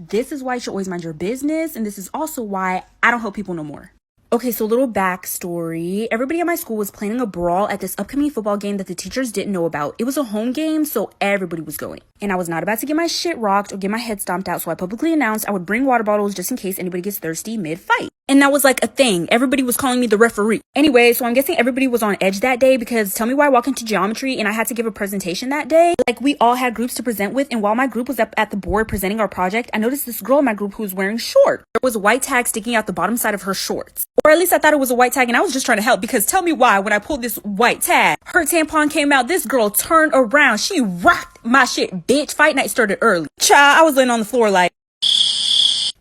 This is why you should always mind your business, and this is also why I don't help people no more. Okay, so a little backstory. Everybody at my school was planning a brawl at this upcoming football game that the teachers didn't know about. It was a home game, so everybody was going. And I was not about to get my shit rocked or get my head stomped out, so I publicly announced I would bring water bottles just in case anybody gets thirsty mid-fight. And that was like a thing. Everybody was calling me the referee. Anyway, so I'm guessing everybody was on edge that day because tell me why I walk into geometry and I had to give a presentation that day. Like, we all had groups to present with, and while my group was up at the board presenting our project, I noticed this girl in my group who was wearing shorts. There was a white tag sticking out the bottom side of her shorts. Or at least I thought it was a white tag, and I was just trying to help because tell me why when I pulled this white tag, her tampon came out, this girl turned around. She rocked my shit, bitch. Fight night started early. Child, I was laying on the floor like...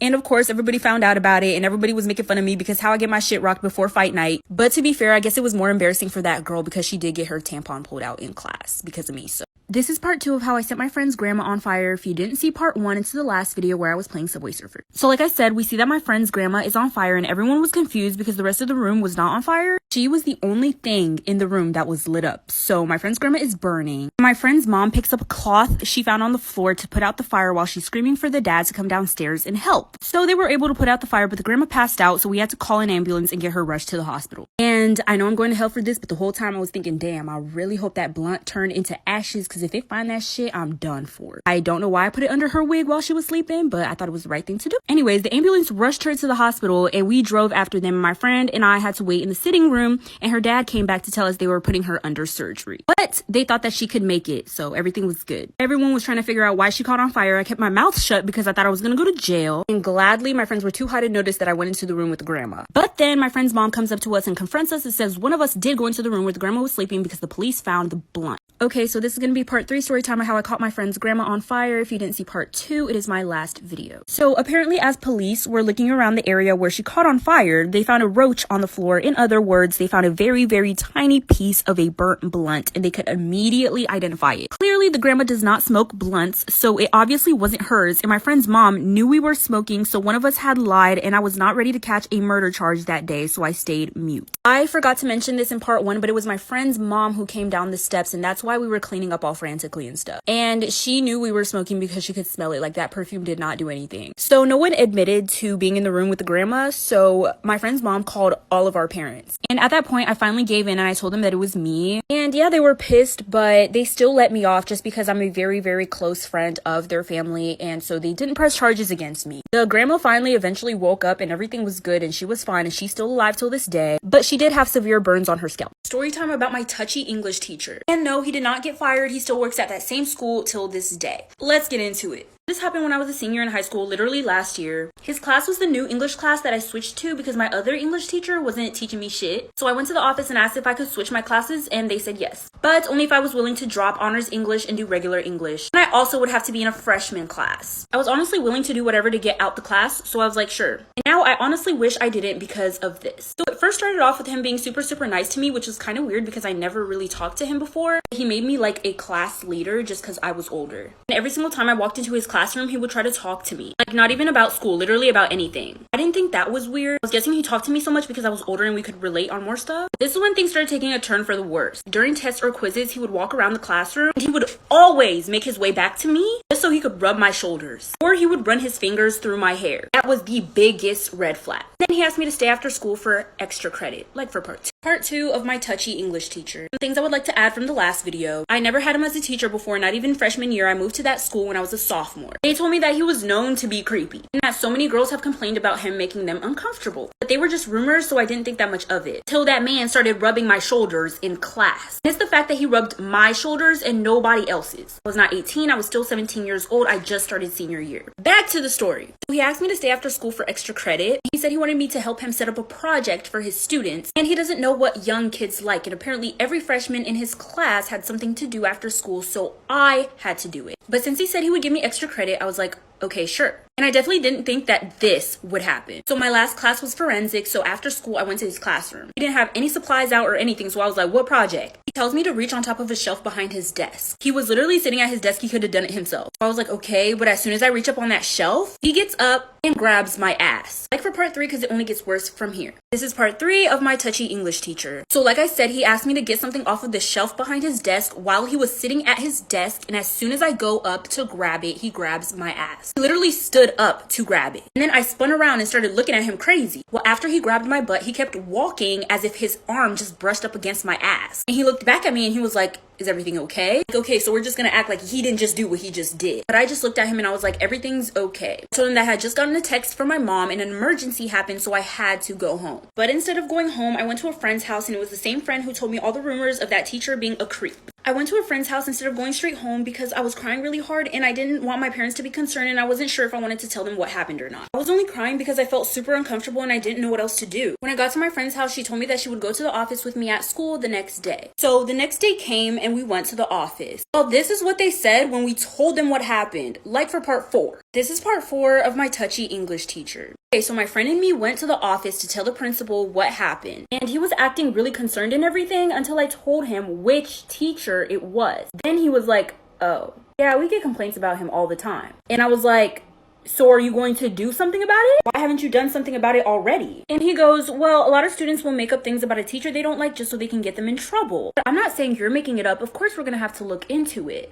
And of course, everybody found out about it and everybody was making fun of me because how I get my shit rocked before fight night. But to be fair, I guess it was more embarrassing for that girl because she did get her tampon pulled out in class because of me. So this is part 2 of how I set my friend's grandma on fire. If you didn't see part 1, it's the last video where I was playing Subway Surfer. So like I said, we see that my friend's grandma is on fire and everyone was confused because the rest of the room was not on fire. She was the only thing in the room that was lit up. So my friend's grandma is burning. My friend's mom picks up a cloth she found on the floor to put out the fire while she's screaming for the dad to come downstairs and help. So they were able to put out the fire, but the grandma passed out, so we had to call an ambulance and get her rushed to the hospital. And I know I'm going to hell for this, but the whole time I was thinking, damn, I really hope that blunt turned into ashes, because if they find that shit, I'm done for. I don't know why I put it under her wig while she was sleeping, but I thought it was the right thing to do. Anyways, the ambulance rushed her to the hospital and we drove after them. My friend and I had to wait in the sitting room, and her dad came back to tell us they were putting her under surgery. But they thought that she could make it, so everything was good. Everyone was trying to figure out why she caught on fire. I kept my mouth shut because I thought I was gonna go to jail, and gladly my friends were too high to notice that I went into the room with the grandma. But then my friend's mom comes up to us and confronts us and says one of us did go into the room where the grandma was sleeping because the police found the blunt. Okay, so this is going to be part 3 story time of how I caught my friend's grandma on fire. If you didn't see part 2, it is my last video. So apparently as police were looking around the area where she caught on fire, they found a roach on the floor. In other words, they found a very, very tiny piece of a burnt blunt and they could immediately identify it. Clearly the grandma does not smoke blunts, so it obviously wasn't hers, and my friend's mom knew we were smoking, so one of us had lied, and I was not ready to catch a murder charge that day, so I stayed mute. I forgot to mention this in part 1, but it was my friend's mom who came down the steps, and that's why we were cleaning up all frantically and stuff. And she knew we were smoking because she could smell it. Like, that perfume did not do anything. So no one admitted to being in the room with the grandma, so my friend's mom called all of our parents. And at that point, I finally gave in and I told them that it was me. And yeah, they were pissed, but they still let me off just because I'm a very, very close friend of their family, and so they didn't press charges against me. The grandma finally eventually woke up and everything was good and she was fine and she's still alive till this day, but she did have severe burns on her scalp. Story time about my touchy English teacher. And no, he did not get fired. He still works at that same school till this day. Let's get into it. This happened when I was a senior in high school, literally last year. His class was the new English class that I switched to because my other English teacher wasn't teaching me shit. So I went to the office and asked if I could switch my classes, and they said yes. But only if I was willing to drop honors English and do regular English. And I also would have to be in a freshman class. I was honestly willing to do whatever to get out the class, so I was like, sure. And now I honestly wish I didn't because of this. So it first started off with him being super, super nice to me, which was kind of weird because I never really talked to him before. He made me like a class leader just because I was older. And every single time I walked into his classroom, he would try to talk to me, like not even about school, literally about anything. I didn't think that was weird. I was guessing he talked to me so much because I was older and we could relate on more stuff. This is when things started taking a turn for the worse. During tests or quizzes, he would walk around the classroom and he would always make his way back to me just so he could rub my shoulders, or he would run his fingers through my hair. That was the biggest red flag. Then he asked me to stay after school for extra credit, like for part 2. Part 2 of my touchy English teacher. Things I would like to add from the last video. I never had him as a teacher before, not even freshman year. I moved to that school when I was a sophomore. They told me that he was known to be creepy and that so many girls have complained about him making them uncomfortable. But they were just rumors, so I didn't think that much of it. Till that man started rubbing my shoulders in class. And it's the fact that he rubbed my shoulders and nobody else's. I was not 18, I was still 17 years old. I just started senior year. Back to the story. So he asked me to stay after school for extra credit. He said he wanted me to help him set up a project for his students, and he doesn't know what young kids like, and apparently every freshman in his class had something to do after school, so I had to do it. But since he said he would give me extra credit, I was like, okay, sure. And I definitely didn't think that this would happen. So my last class was forensics, so after school I went to his classroom. He didn't have any supplies out or anything, so I was like, what project? He tells me to reach on top of a shelf behind his desk. He was literally sitting at his desk, he could have done it himself. So I was like, okay, but as soon as I reach up on that shelf, he gets up and grabs my ass. Like for part 3 because it only gets worse from here. This is part 3 of my touchy English teacher. So like I said, he asked me to get something off of the shelf behind his desk while he was sitting at his desk, and as soon as I go up to grab it, he grabs my ass. He literally stood up to grab it. And then I spun around and started looking at him crazy. Well, after he grabbed my butt, he kept walking as if his arm just brushed up against my ass. And he looked back at me and he was like, is everything okay? Like, okay, so we're just gonna act like he didn't just do what he just did. But I just looked at him and I was like, everything's okay. I told him that I had just gotten a text from my mom and an emergency happened, so I had to go home. But instead of going home, I went to a friend's house, and it was the same friend who told me all the rumors of that teacher being a creep. I went to a friend's house instead of going straight home because I was crying really hard and I didn't want my parents to be concerned, and I wasn't sure if I wanted to tell them what happened or not. I was only crying because I felt super uncomfortable and I didn't know what else to do. When I got to my friend's house, she told me that she would go to the office with me at school the next day. So the next day came and we went to the office. Well, this is what they said when we told them what happened. Like for part 4. This is part 4 of my touchy English teacher. Okay, so my friend and me went to the office to tell the principal what happened. And he was acting really concerned and everything until I told him which teacher it was. Then he was like, oh, yeah, we get complaints about him all the time. And I was like, so are you going to do something about it? Why haven't you done something about it already? And he goes, well, a lot of students will make up things about a teacher they don't like just so they can get them in trouble. But I'm not saying you're making it up. Of course, we're going to have to look into it.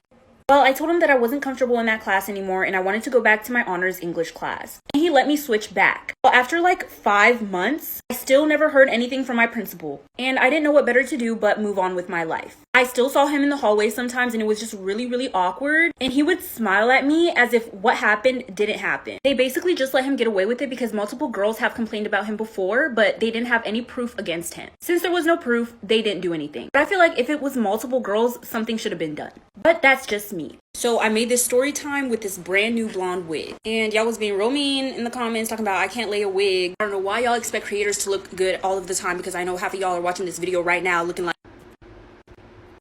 Well, I told him that I wasn't comfortable in that class anymore and I wanted to go back to my honors English class. And he let me switch back. Well, after like 5 months, I still never heard anything from my principal. And I didn't know what better to do but move on with my life. I still saw him in the hallway sometimes and it was just really, really awkward. And he would smile at me as if what happened didn't happen. They basically just let him get away with it because multiple girls have complained about him before, but they didn't have any proof against him. Since there was no proof, they didn't do anything. But I feel like if it was multiple girls, something should have been done. But that's just me. So I made this story time with this brand new blonde wig. And y'all was being real mean in the comments talking about I can't lay a wig. I don't know why y'all expect creators to look good all of the time because I know half of y'all are watching this video right now looking like,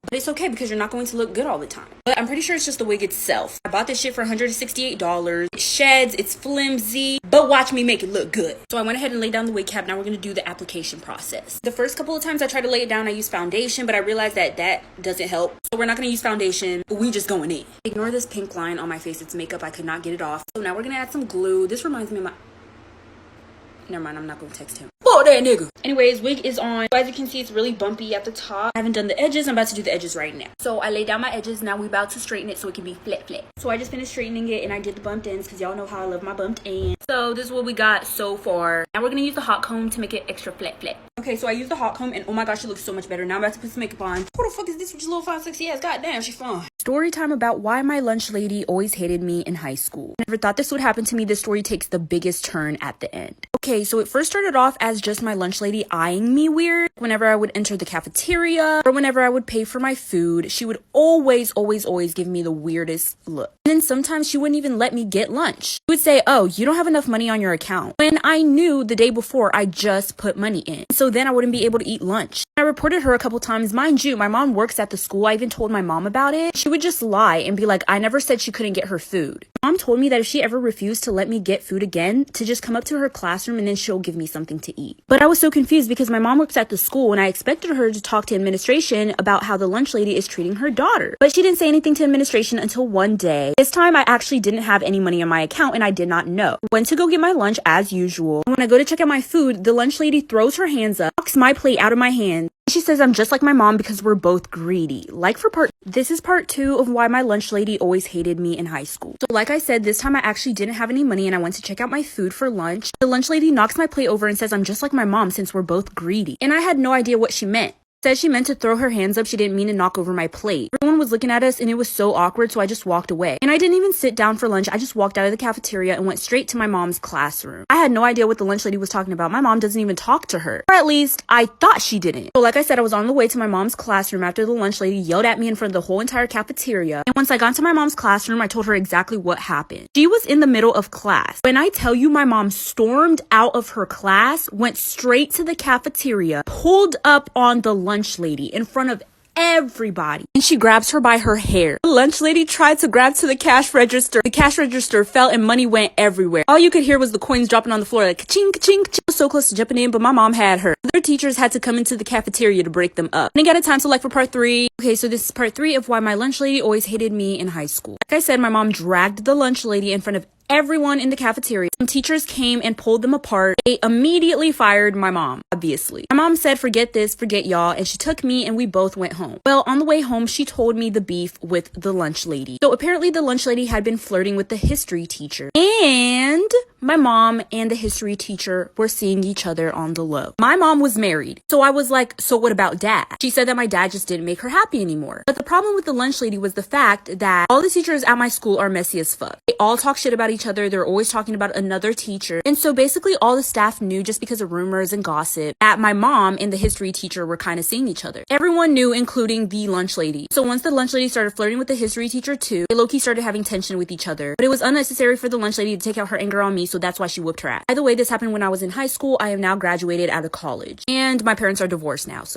but it's okay because you're not going to look good all the time. But I'm pretty sure it's just the wig itself. I bought this shit for $168. It sheds, it's flimsy, but watch me make it look good. So I went ahead and laid down the wig cap. Now we're going to do the application process. The first couple of times I tried to lay it down, I used foundation, but I realized that that doesn't help. So we're not going to use foundation. We just going in. Ignore this pink line on my face. It's makeup. I could not get it off. So now we're going to add some glue. This reminds me of my... Never mind, I'm not gonna text him. Oh, that nigga. Anyways, wig is on. So as you can see, it's really bumpy at the top. I haven't done the edges. I'm about to do the edges right now. So I laid down my edges. Now we about to straighten it so it can be flat. So I just finished straightening it and I did the bumped ends because y'all know how I love my bumped ends. So this is what we got so far. Now we're gonna use the hot comb to make it extra flat. Okay, so I used the hot comb and oh my gosh, she looks so much better. Now I'm about to put some makeup on. Who the fuck is this with your little fine sexy ass? Goddamn, she fine. Story time about why my lunch lady always hated me in high school. Never thought this would happen to me. This story takes the biggest turn at the end. Okay, so it first started off as just my lunch lady eyeing me weird. Whenever I would enter the cafeteria or whenever I would pay for my food, she would always give me the weirdest look. And then sometimes she wouldn't even let me get lunch. She would say, oh, you don't have enough money on your account. When I knew the day before I just put money in. So then I wouldn't be able to eat lunch. I reported her a couple times. Mind you, my mom works at the school. I even told my mom about it. She would just lie and be like, I never said she couldn't get her food. Mom told me that if she ever refused to let me get food again, to just come up to her classroom and then she'll give me something to eat. But I was so confused because my mom works at the school and I expected her to talk to administration about how the lunch lady is treating her daughter. But she didn't say anything to administration until one day. This time I actually didn't have any money on my account and I did not know. Went to go get my lunch as usual. When I go to check out my food, the lunch lady throws her hands up, knocks my plate out of my hand. She says I'm just like my mom because we're both greedy. This is part 2 of why my lunch lady always hated me in high school. So like I said, this time I actually didn't have any money and I went to check out my food for lunch. The lunch lady knocks my plate over and says I'm just like my mom since we're both greedy. And I had no idea what she meant. Said she meant to throw her hands up. She didn't mean to knock over my plate. Everyone was looking at us and it was so awkward, so I just walked away. And I didn't even sit down for lunch. I just walked out of the cafeteria and went straight to my mom's classroom. I had no idea what the lunch lady was talking about. My mom doesn't even talk to her. Or at least I thought she didn't. So like I said, I was on the way to my mom's classroom after the lunch lady yelled at me in front of the whole entire cafeteria. And once I got to my mom's classroom, I told her exactly what happened. She was in the middle of class. When I tell you my mom stormed out of her class, went straight to the cafeteria, pulled up on the lunch lady in front of everybody, and she grabs her by her hair. The lunch lady tried to grab to the cash register. The cash register fell and money went everywhere. All you could hear was the coins dropping on the floor like ka-ching, ka-ching, ka-ching. I was so close to jumping in, but my mom had her. Other teachers had to come into the cafeteria to break them up. And I got a time select for part 3. Okay, so this is part 3 of why my lunch lady always hated me in high school. Like I said, my mom dragged the lunch lady in front of everyone in the cafeteria. Some teachers came and pulled them apart. They immediately fired my mom, obviously. My mom said, forget this, forget y'all, and she took me and we both went home. Well, on the way home, she told me the beef with the lunch lady. So apparently the lunch lady had been flirting with the history teacher, and my mom and the history teacher were seeing each other on the low. My mom was married, so I was like, so what about dad? She said that my dad just didn't make her happy anymore. But the problem with the lunch lady was the fact that all the teachers at my school are messy as fuck. They all talk shit about each other. They're always talking about another teacher. And so basically all the staff knew, just because of rumors and gossip, that my mom and the history teacher were kind of seeing each other. Everyone knew, including the lunch lady. So once the lunch lady started flirting with the history teacher too, they low-key started having tension with each other. But it was unnecessary for the lunch lady to take out her anger on me, so that's why she whooped her ass. By the way, this happened when I was in high school. I am now graduated out of college, and my parents are divorced now, so